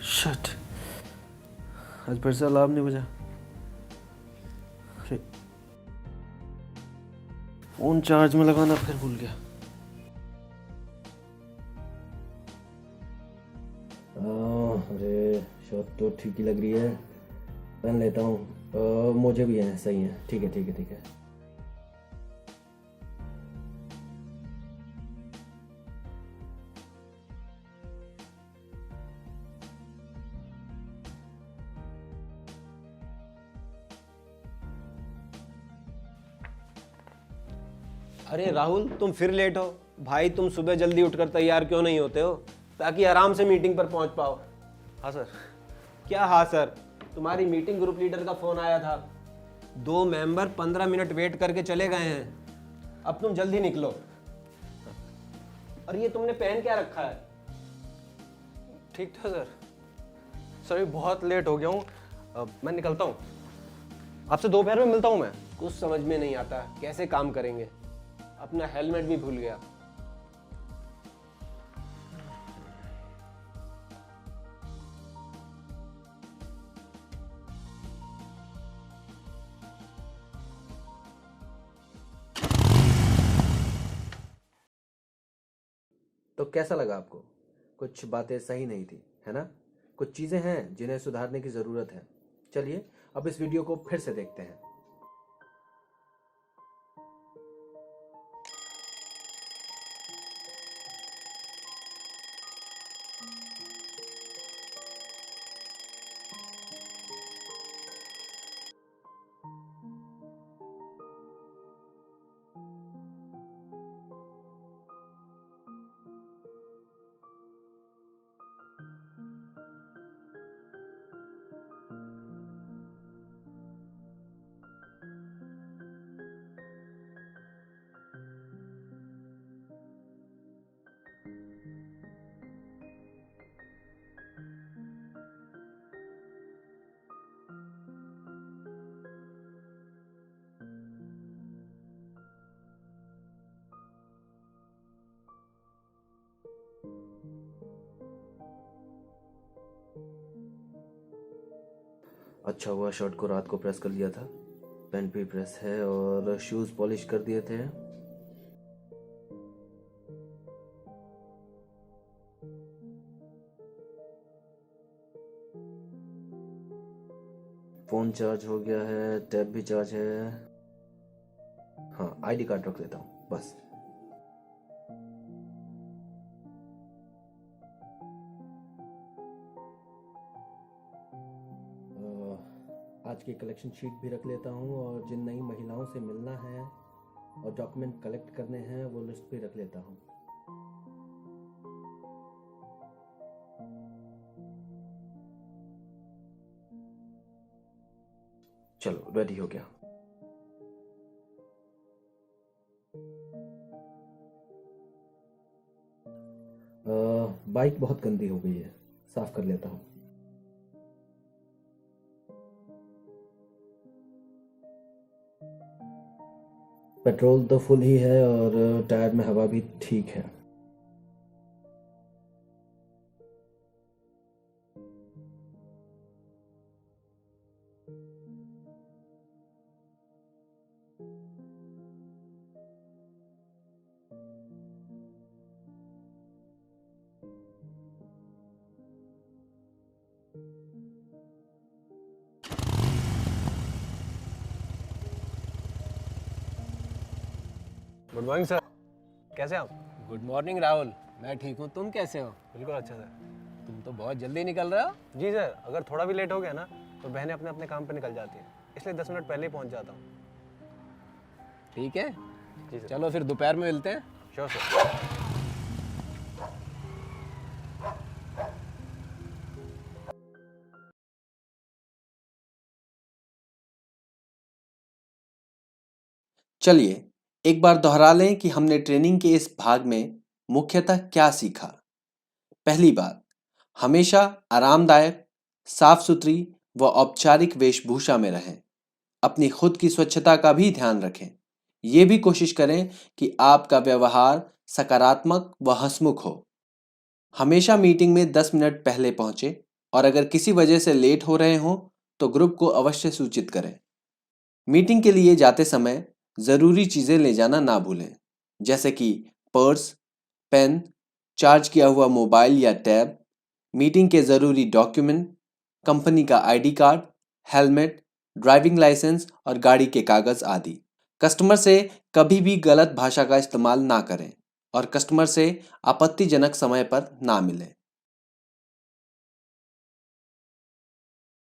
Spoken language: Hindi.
शिट, आज फिर से अलार्म नहीं बजा। अरे, फोन चार्ज में लगाना फिर भूल गया। अरे शर्ट तो ठीक ही लग रही है, पहन लेता हूँ। मुझे भी है, सही है, ठीक है ठीक है ठीक है। अरे राहुल, तुम फिर लेट हो। भाई तुम सुबह जल्दी उठकर तैयार क्यों नहीं होते हो ताकि आराम से मीटिंग पर पहुंच पाओ। हाँ सर। क्या हाँ सर? तुम्हारी मीटिंग ग्रुप लीडर का फोन आया था। 2 मेंबर 15 मिनट वेट करके चले गए हैं। अब तुम जल्दी निकलो। और ये तुमने पहन क्या रखा है? ठीक था सर। सर बहुत लेट हो गया हूँ, मैं निकलता हूँ। आपसे दोपहर में मिलता हूँ मैं। कुछ समझ में नहीं आता, कैसे काम करेंगे? अपना हेलमेट भी भूल गया। तो कैसा लगा आपको? कुछ बातें सही नहीं थी, है ना? कुछ चीज़ें हैं जिन्हें सुधारने की ज़रूरत है। चलिए अब इस वीडियो को फिर से देखते हैं। अच्छा हुआ शर्ट को रात को प्रेस कर लिया था। पैंट भी प्रेस है और शूज़ पॉलिश कर दिए थे। फ़ोन चार्ज हो गया है, टैब भी चार्ज है। हाँ, आईडी कार्ड रख लेता हूँ बस। आज की कलेक्शन शीट भी रख लेता हूँ और जिन नई महिलाओं से मिलना है और डॉक्यूमेंट कलेक्ट करने हैं वो लिस्ट भी रख लेता हूँ। चलो रेडी हो गया। बाइक बहुत गंदी हो गई है, साफ कर लेता हूँ। पेट्रोल तो फुल ही है और टायर में हवा भी ठीक है। गुड मॉर्निंग सर, कैसे हैं आप? गुड मॉर्निंग राहुल, मैं ठीक हूँ। तुम कैसे हो? बिल्कुल अच्छा सर। तुम तो बहुत जल्दी निकल रहे हो। जी सर, अगर थोड़ा भी लेट हो गया ना तो बहनें अपने अपने काम पे निकल जाती हैं, इसलिए 10 मिनट पहले ही पहुंच जाता हूँ। ठीक है, जी सर। चलो फिर दोपहर में मिलते हैं। Sure sir. चलिए एक बार दोहरा लें कि हमने ट्रेनिंग के इस भाग में मुख्यतः क्या सीखा। पहली बात, हमेशा आरामदायक, साफ सुथरी व औपचारिक वेशभूषा में रहें। अपनी खुद की स्वच्छता का भी ध्यान रखें। ये भी कोशिश करें कि आपका व्यवहार सकारात्मक व हंसमुख हो। हमेशा मीटिंग में 10 मिनट पहले पहुंचे और अगर किसी वजह से लेट हो रहे हों तो ग्रुप को अवश्य सूचित करें। मीटिंग के लिए जाते समय ज़रूरी चीज़ें ले जाना ना भूलें, जैसे कि पर्स, पेन, चार्ज किया हुआ मोबाइल या टैब, मीटिंग के ज़रूरी डॉक्यूमेंट, कंपनी का ID card, helmet, driving licence और गाड़ी के कागज़ आदि। कस्टमर से कभी भी गलत भाषा का इस्तेमाल ना करें और कस्टमर से आपत्तिजनक समय पर ना मिलें।